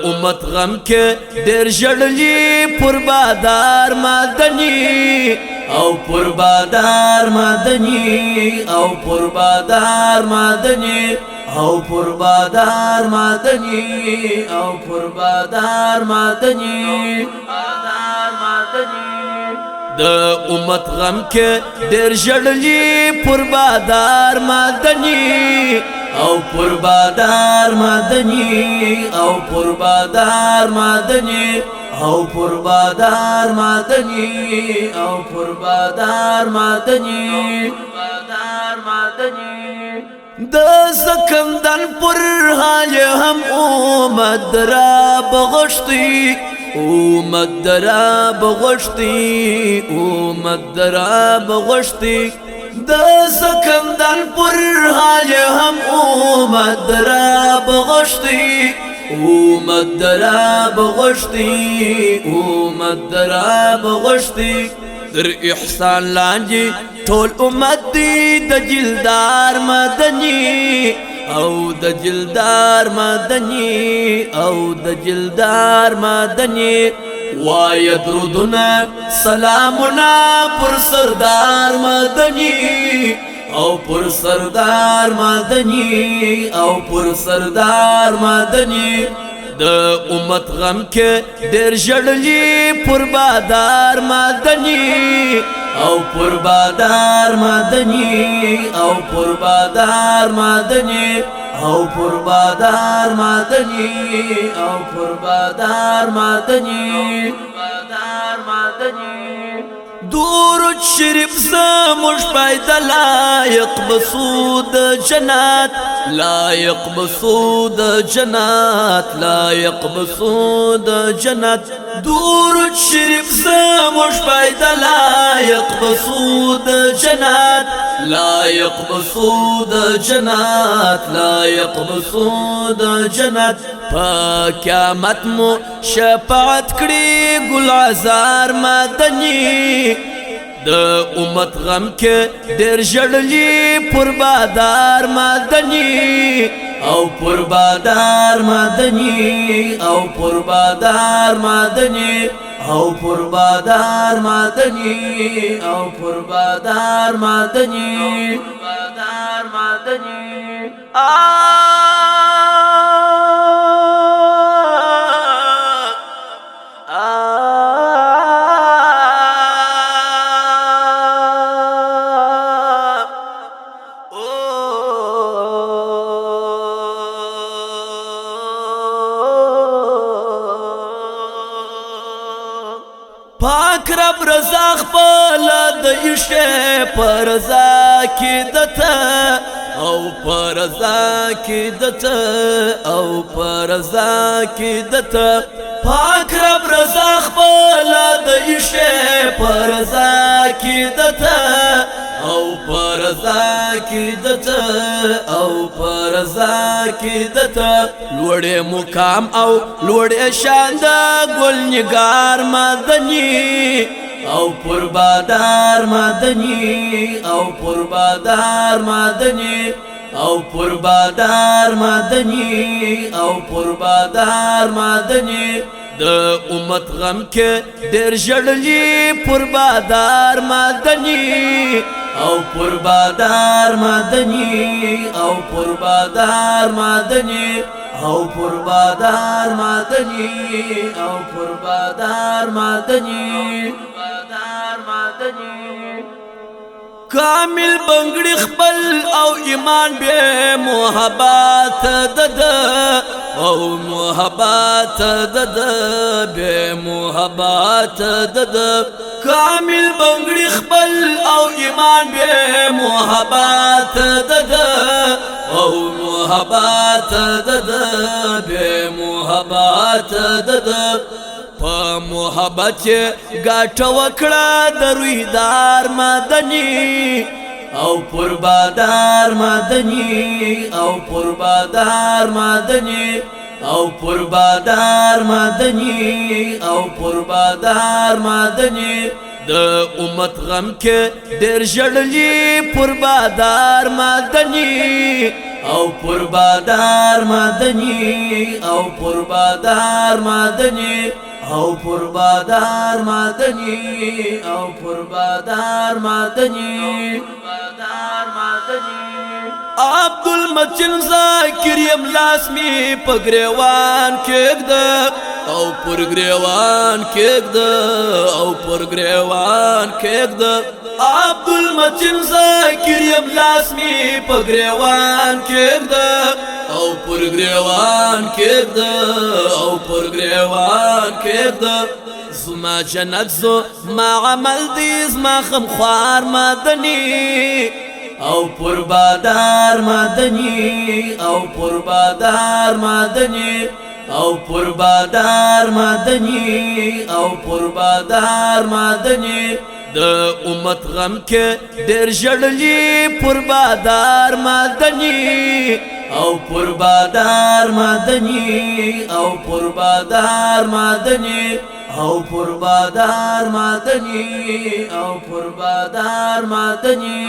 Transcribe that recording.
امت غم کے دیر جڑلی پر بادار مدنی او پر بادار مدنی او پر بادار مدنی او پر بادار مدنی او پر بادار مدنی د امت غم کے دیر جڑلی پر بادار مدنی او پر بادار مدنی او پر بادار مدنی او پر بادار مدنی او پر بادار مدنی د سکندن پر حال هم اومد را بغشتی اومد را بغشتی اومد را بغشتی د سکندن پر حال هم اومد را بغشتی اومد را بغشتی اومد را بغشتی در احسان لانجی ټول امت دی د جلدار مدنی او د جلدار مدنی او د جلدار مدنی وای درودنا سلامنا پر سردار مدنی او پر سردار مدنی او پر سردار مدنی د امت غم کے دیر جڑلی پر بادار مدنی او پر بادار مدنی او پر بادار مدنی او پر بادار مدنی او پر بادار مدنی درود شریف زموږ پیدا لایق بسود جنات لایق بسود جنات لایق بسود جنات درود شریف زموږ پیدا لایق بسود جنات لایق بسود جنات لایق بسود جنات پا قیامت مو شفاعت کړي ګل عزار مدنی د امت غم کې ډېر جړلی پر بادار مدنی او پر بادار مدنی او پر بادار مدنی او پر بادار مدنی او پر بادار مدنی پاک رب رضا خپل د عشق پر رضا کې دته او پر رضا کې دته او پر رضا کې دته پاک رب رضا خپل د عشق پر رضا کې دته او پر رضا کې دته او پر رضا کې دته لوړ مقام او لوړ شان د ګل نگار مدنی او پر بادار مدنی او پر بادار مدنی او پر بادار مدنی او پر بادار مدنی د امت غم کې ډېر جړلی پر بادار مدنی او پر بادار مدنی او پر بادار مدنی او پر بادار مدنی او پر بادار مدنی کامل بنگڑی خپل او ایمان بے محبت دد او محبت دد بے محبت دد کامل بنگڑی خپل او ایمان بے محبت دد او محبت دد بے محبت دد په محبت ګټه وکړه د رویدار مدني او پربادار مدني او پربادار مدني او پربادار مدني او پربادار مدني د امت غم کې ډېر ژړلي پربادار مدني او پربادار مدني او پربادار مدني او پربادار مدني او پربادار مدني عبدالمتین ذاکر یم لاس می په ګریوان کېږده او پر ګریوان کېږده او پر ګریوان کېږده عبدالمتین ذاکر یم لاس می په ګریوان کېږده او پر ګریوان کېږده او پر ګریوان کېږده زما جنت زما عمل دی زما خمخوار مدني او پربادار مدني او پربادار مدني او پربادار مدني او پربادار مدني د امت غم کې ډېر ژړلي پربادار مدني او پربادار مدني او پربادار مدني او پربادار مدني او پربادار مدني